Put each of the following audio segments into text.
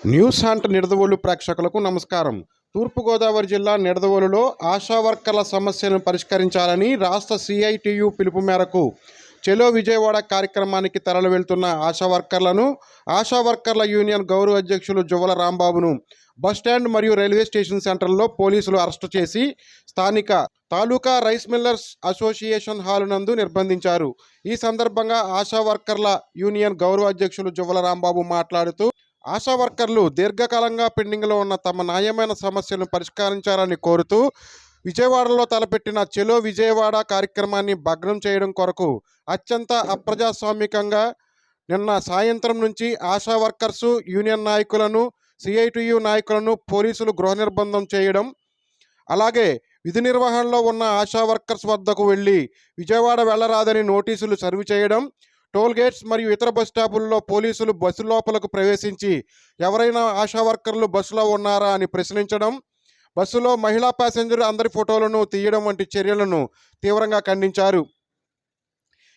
News hunt Nidadavolu ప్రేక్షకులకు నమస్కారం. తూర్పుగోదావరి జిల్లా నిడదవోలులో ఆశా వర్కర్ల సమస్యలను పరిష్కరించాలని రాష్ట్ర సిఐటియు పిలుపు మేరకు చెలో విజయవాడ కార్యక్రమానికి తరలి వెళ్తున్న ఆశా వర్కర్లను ఆశా వర్కర్ల యూనియన్ గౌరవ అధ్యక్షులు జువ్వల రాంబాబును బస్టాండ్ మరియు రైల్వే స్టేషన్ సెంటర్లో పోలీసులు అరెస్టు చేసి స్థానిక తాలూకా రైస్ మిల్లర్స్ అసోసియేషన్ హాలు నందు నిర్బంధించారు. ఈ సందర్భంగా ఆశా వర్కర్ల యూనియన్ గౌరవ అధ్యక్షులు జువ్వల రాంబాబు మాట్లాడుతూ ఆశా వర్కర్లు దీర్ఘకాలంగా పెండింగ్లో ఉన్న తమ న్యాయమైన సమస్యలను పరిష్కరించాలని కోరుతూ విజయవాడలో తలపెట్టిన చెలో విజయవాడ కార్యక్రమాన్ని భగ్నం చేయడం కొరకు అత్యంత అప్రజాస్వామికంగా నిన్న సాయంత్రం నుంచి ఆశా వర్కర్సు యూనియన్ నాయకులను సిఐటియు నాయకులను పోలీసులు గృహ నిర్బంధం చేయడం, అలాగే విధి నిర్వహణలో ఉన్న ఆశా వర్కర్స్ వద్దకు వెళ్ళి విజయవాడ వెళ్లరాదని నోటీసులు సర్వ్ చేయడం, టోల్ గేట్స్ మరియు ఇతర బస్ స్టాపుల్లో పోలీసులు బస్సు లోపలకు ప్రవేశించి ఎవరైనా ఆశా వర్కర్లు బస్సులో ఉన్నారా అని ప్రశ్నించడం, బస్సులో మహిళా ప్యాసింజర్ అందరి ఫోటోలను తీయడం వంటి చర్యలను తీవ్రంగా ఖండించారు.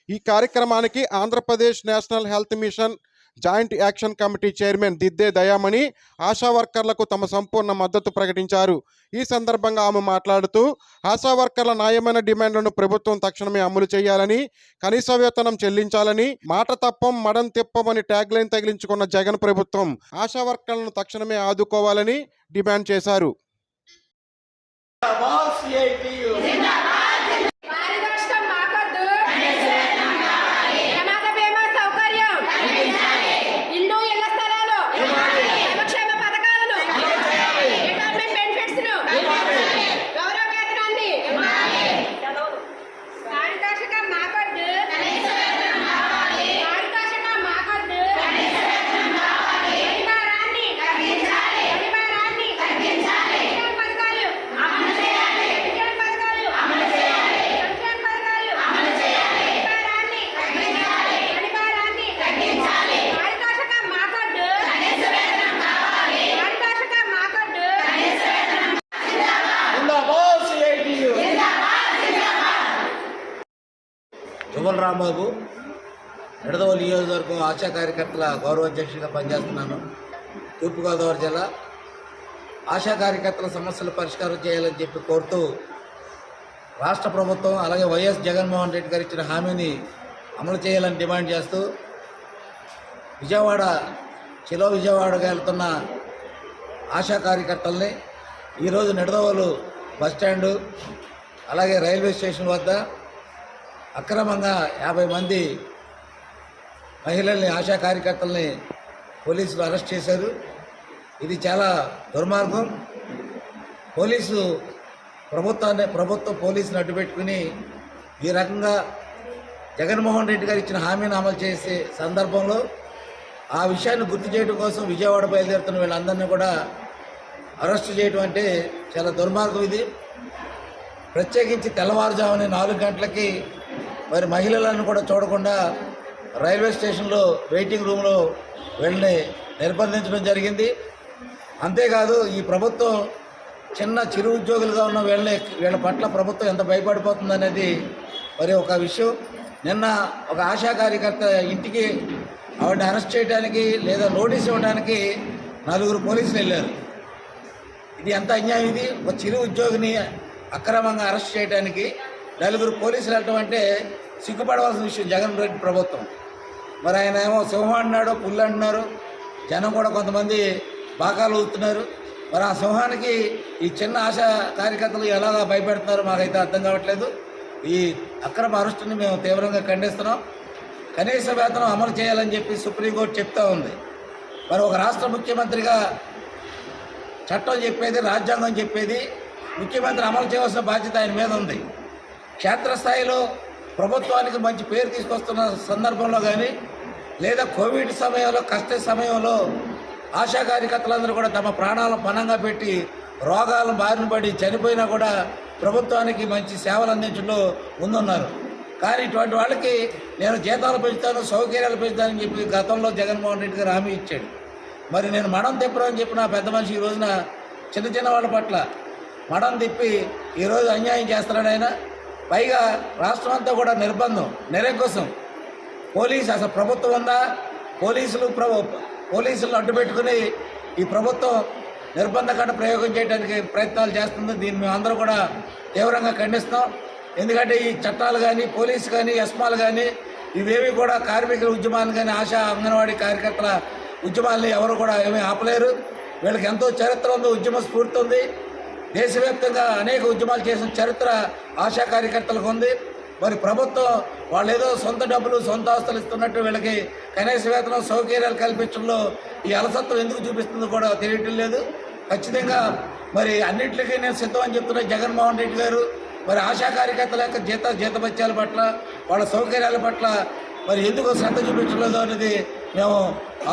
ఈ కార్యక్రమానికి Andhra Pradesh national health machine joint action committee chairman దిద్దే Dayamani ASHA వర్కర్లకు తమ సంపూర్ణ మద్దతు ప్రకటించారు. ఈ సందర్భంగా ఆమె మాట్లాడుతూ ఆశా వర్కర్ల న్యాయమైన డిమాండ్లను ప్రభుత్వం తక్షణమే అమలు చేయాలని, కనీస వేతనం చెల్లించాలని, మాట తప్పం మడం తిప్పమని ట్యాగ్ లైన్ తగిలించుకున్న జగన్ ప్రభుత్వం ఆశా వర్కర్లను తక్షణమే ఆదుకోవాలని డిమాండ్ చేశారు. జువ్వల రాంబాబు, నిడదవోలు నియోజకవర్గం ఆశా కార్యకర్తల గౌరవ అధ్యక్షుడిగా పనిచేస్తున్నాను. తూర్పుగోదావరి జిల్లా ఆశా కార్యకర్తల సమస్యలు పరిష్కారం చేయాలని చెప్పి కోరుతూ రాష్ట్ర ప్రభుత్వం అలాగే వైఎస్ జగన్మోహన్ రెడ్డి గారు ఇచ్చిన హామీని అమలు చేయాలని డిమాండ్ చేస్తూ విజయవాడ చెలో విజయవాడగా వెళ్తున్న ఆశా కార్యకర్తల్ని ఈరోజు నిడదవోలు బస్టాండు అలాగే రైల్వే స్టేషన్ వద్ద అక్రమంగా 50 మంది మహిళల్ని ఆశా కార్యకర్తల్ని పోలీసులు అరెస్ట్ చేశారు. ఇది చాలా దుర్మార్గం. ప్రభుత్వం పోలీసులు అడ్డుపెట్టుకుని ఈ రకంగా జగన్మోహన్ రెడ్డి గారు ఇచ్చిన హామీని అమలు చేసే సందర్భంలో ఆ విషయాన్ని గుర్తు చేయడం కోసం విజయవాడ బయలుదేరుతున్న వీళ్ళందరినీ కూడా అరెస్టు చేయడం అంటే చాలా దుర్మార్గం. ఇది ప్రత్యేకించి తెల్లవారుజామున 4 గంటలకి మరి మహిళలను కూడా చూడకుండా రైల్వే స్టేషన్లో వెయిటింగ్ రూమ్లో వీళ్ళని నిర్బంధించడం జరిగింది. అంతేకాదు ఈ ప్రభుత్వం చిరు ఉద్యోగులుగా ఉన్న వీళ్ళ పట్ల ప్రభుత్వం ఎంత భయపడిపోతుందనేది మరి ఒక విషయం. నిన్న ఒక ఆశా కార్యకర్త ఇంటికి ఆవిడని అరెస్ట్ చేయడానికి లేదా నోటీస్ ఇవ్వడానికి 4 పోలీసులు వెళ్ళారు. ఇది ఎంత అన్యాయం! ఇది ఒక చిరు ఉద్యోగిని అక్రమంగా అరెస్ట్ చేయడానికి 4 పోలీసులు వెళ్ళటం అంటే సిగ్గుపడవలసిన విషయం జగన్ రెడ్డి ప్రభుత్వం. మరి ఆయన ఏమో సింహం అంటున్నాడు, పుల్లు అంటున్నారు, జనం కూడా కొంతమంది బాకాలు ఊతున్నారు. మరి ఆ సింహానికి ఈ చిన్న ఆశా కార్యకర్తలు ఎలాగా భయపెడుతున్నారో మాకైతే అర్థం కావట్లేదు. ఈ అక్రమ అరెస్టుని మేము తీవ్రంగా ఖండిస్తున్నాం. కనీస వేతనం అమలు చేయాలని చెప్పి సుప్రీంకోర్టు చెప్తూ ఉంది. మరి ఒక రాష్ట్ర ముఖ్యమంత్రిగా చట్టం చెప్పేది, రాజ్యాంగం చెప్పేది ముఖ్యమంత్రి అమలు చేయవలసిన బాధ్యత ఆయన మీద ఉంది. క్షేత్రస్థాయిలో ప్రభుత్వానికి మంచి పేరు తీసుకొస్తున్న సందర్భంలో కానీ లేదా కోవిడ్ సమయంలో కష్ట సమయంలో ఆశా కార్యకర్తలందరూ కూడా తమ ప్రాణాలను పణంగా పెట్టి రోగాలను బారిన పడి చనిపోయినా కూడా ప్రభుత్వానికి మంచి సేవలు అందించడంలో ముందున్నారు. కానీ ఇటువంటి వాళ్ళకి నేను జీతాలు పెంచుతాను, సౌకర్యాలు పెంచుతానని చెప్పి గతంలో జగన్మోహన్ రెడ్డి గారు హామీ ఇచ్చాడు. మరి నేను మడం తిప్పరని చెప్పి నా పెద్ద మనిషి ఈ రోజున చిన్న వాళ్ళ పట్ల మడం తిప్పి ఈరోజు అన్యాయం చేస్తున్నాడు ఆయన. పైగా రాష్ట్రం అంతా కూడా నిర్బంధం, నిరంకుశం. అసలు ప్రభుత్వం ఉందా? పోలీసులను అడ్డుపెట్టుకుని ఈ ప్రభుత్వం నిర్బంధకాండ ప్రయోగం చేయడానికి ప్రయత్నాలు చేస్తుంది. దీన్ని మేమందరూ కూడా తీవ్రంగా ఖండిస్తాం. ఎందుకంటే ఈ చట్టాలు కానీ, పోలీసు కానీ, ఎస్మాలు కానీ ఇవేవి కూడా కార్మికుల ఉద్యమాలు కానీ, ఆశా అంగన్వాడీ కార్యకర్తల ఉద్యమాలని ఎవరు కూడా ఏమీ ఆపలేరు. వీళ్ళకి ఎంతో చరిత్ర ఉంది, ఉద్యమ స్ఫూర్తి ఉంది. దేశవ్యాప్తంగా అనేక ఉద్యమాలు చేసిన చరిత్ర ఆశా కార్యకర్తలకు ఉంది. మరి ప్రభుత్వం వాళ్ళు ఏదో సొంత డబ్బులు, సొంత ఆస్తులు ఇస్తున్నట్టు వీళ్ళకి కనీస వేతనం, సౌకర్యాలు కల్పించడంలో ఈ అలసత్వం ఎందుకు చూపిస్తుందో కూడా తెలియటం లేదు. ఖచ్చితంగా మరి అన్నింటికీ నేను సిద్ధం అని చెప్తున్న జగన్మోహన్ రెడ్డి గారు మరి ఆశా కార్యకర్తల యొక్క జీతభత్యాల పట్ల, వాళ్ళ సౌకర్యాల పట్ల మరి ఎందుకు శ్రద్ధ చూపించలేదు అనేది మేము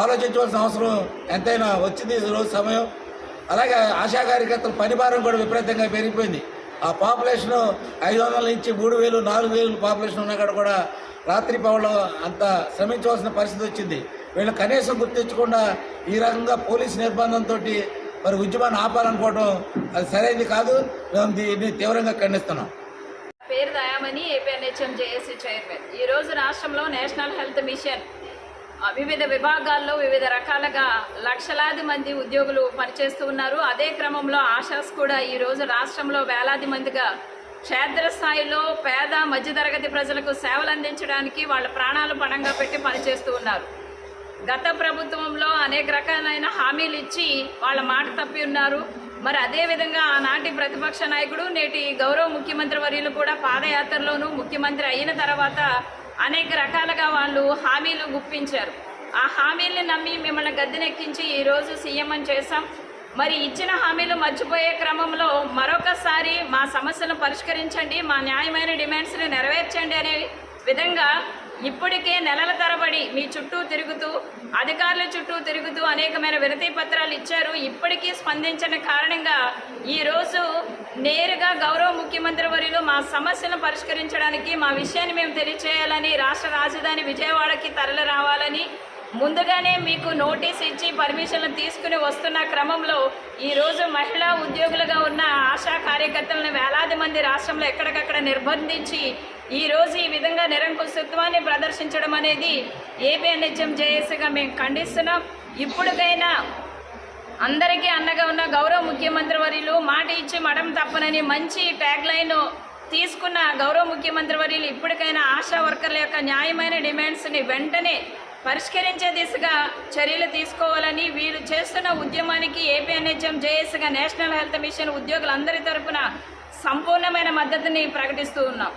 ఆలోచించవలసిన అవసరం ఎంతైనా వచ్చింది ఈ రోజు సమయం. అలాగే ఆశా కార్యకర్తల పనిభారం కూడా విపరీతంగా పెరిగిపోయింది. ఆ పాపులేషన్ 500 నుంచి 3000, 4000 పాపులేషన్ ఉన్నా కూడా రాత్రి పగలు అంత శ్రమించవలసిన పరిస్థితి వచ్చింది. వీళ్ళు కనీసం గుర్తించకుండా ఈ రకంగా పోలీసు నిర్బంధంతో మరి ఉద్యమాన్ని ఆపాలనుకోవడం అది సరైనది కాదు. మేము దీన్ని తీవ్రంగా ఖండిస్తున్నాం. పేరు దయామణి, ఏపీఎన్హెచ్ఎం జేఏసీ చైర్మన్. ఈరోజు రాష్ట్రంలో నేషనల్ హెల్త్ మిషన్ వివిధ విభాగాల్లో వివిధ రకాలుగా లక్షలాది మంది ఉద్యోగులు పనిచేస్తూ ఉన్నారు. అదే క్రమంలో ఆశాస్ కూడా ఈరోజు రాష్ట్రంలో వేలాది మందిగా క్షేత్రస్థాయిలో పేద మధ్యతరగతి ప్రజలకు సేవలు అందించడానికి వాళ్ళ ప్రాణాలు పణంగా పెట్టి పనిచేస్తూ ఉన్నారు. గత ప్రభుత్వంలో అనేక రకాలైన హామీలు ఇచ్చి వాళ్ళ మాట తప్పి ఉన్నారు. మరి అదేవిధంగా ఆనాటి ప్రతిపక్ష నాయకుడు, నేటి గౌరవ ముఖ్యమంత్రి వర్యులు కూడా పాదయాత్రలోనూ ముఖ్యమంత్రి అయిన తర్వాత అనేక రకాలుగా వాళ్ళు హామీలు గుప్పించారు. ఆ హామీల్ని నమ్మి మిమ్మల్ని గద్దెనెక్కించి ఈరోజు సీఎం అని చేశాం. మరి ఇచ్చిన హామీలు మర్చిపోయే క్రమంలో మరొకసారి మా సమస్యలను పరిష్కరించండి, మా న్యాయమైన డిమాండ్స్ని నెరవేర్చండి అనే విధంగా ఇప్పటికే నెలల తరబడి మీ చుట్టూ తిరుగుతూ, అధికారుల చుట్టూ తిరుగుతూ అనేకమైన వినతి పత్రాలు ఇచ్చారు. ఇప్పటికీ స్పందించిన కారణంగా ఈరోజు నేరుగా గౌరవ ముఖ్యమంత్రి వర్యులు మా సమస్యలను పరిష్కరించడానికి, మా విషయాన్ని మేము తెలియచేయాలని, రాష్ట్ర రాజధాని విజయవాడకి తరలి రావాలని ముందుగానే మీకు నోటీస్ ఇచ్చి పర్మిషన్లు తీసుకుని వస్తున్న క్రమంలో ఈరోజు మహిళా ఉద్యోగులుగా ఉన్న ఆశా కార్యకర్తలను వేలాది మంది రాష్ట్రంలో ఎక్కడికక్కడ నిర్బంధించి ఈరోజు ఈ విధంగా నిరంకుశత్వాన్ని ప్రదర్శించడం అనేది ఏపీఎన్హెచ్ఎం జేఏసీగా మేము ఖండిస్తున్నాం. ఇప్పటికైనా అందరికీ అండగా ఉన్న గౌరవ ముఖ్యమంత్రి వర్యులు మాట ఇచ్చి మడం తప్పనని మంచి ట్యాగ్ లైన్ తీసుకున్న గౌరవ ముఖ్యమంత్రి వర్యులు ఇప్పటికైనా ఆశా వర్కర్ల యొక్క న్యాయమైన డిమాండ్స్ని వెంటనే పరిష్కరించే దిశగా చర్యలు తీసుకోవాలని, వీరు చేస్తున్న ఉద్యమానికి ఏపీఎన్హెచ్ఎం జేఏసీగా నేషనల్ హెల్త్ మిషన్ ఉద్యోగులందరి తరపున సంపూర్ణమైన మద్దతుని ప్రకటిస్తూ ఉన్నాం.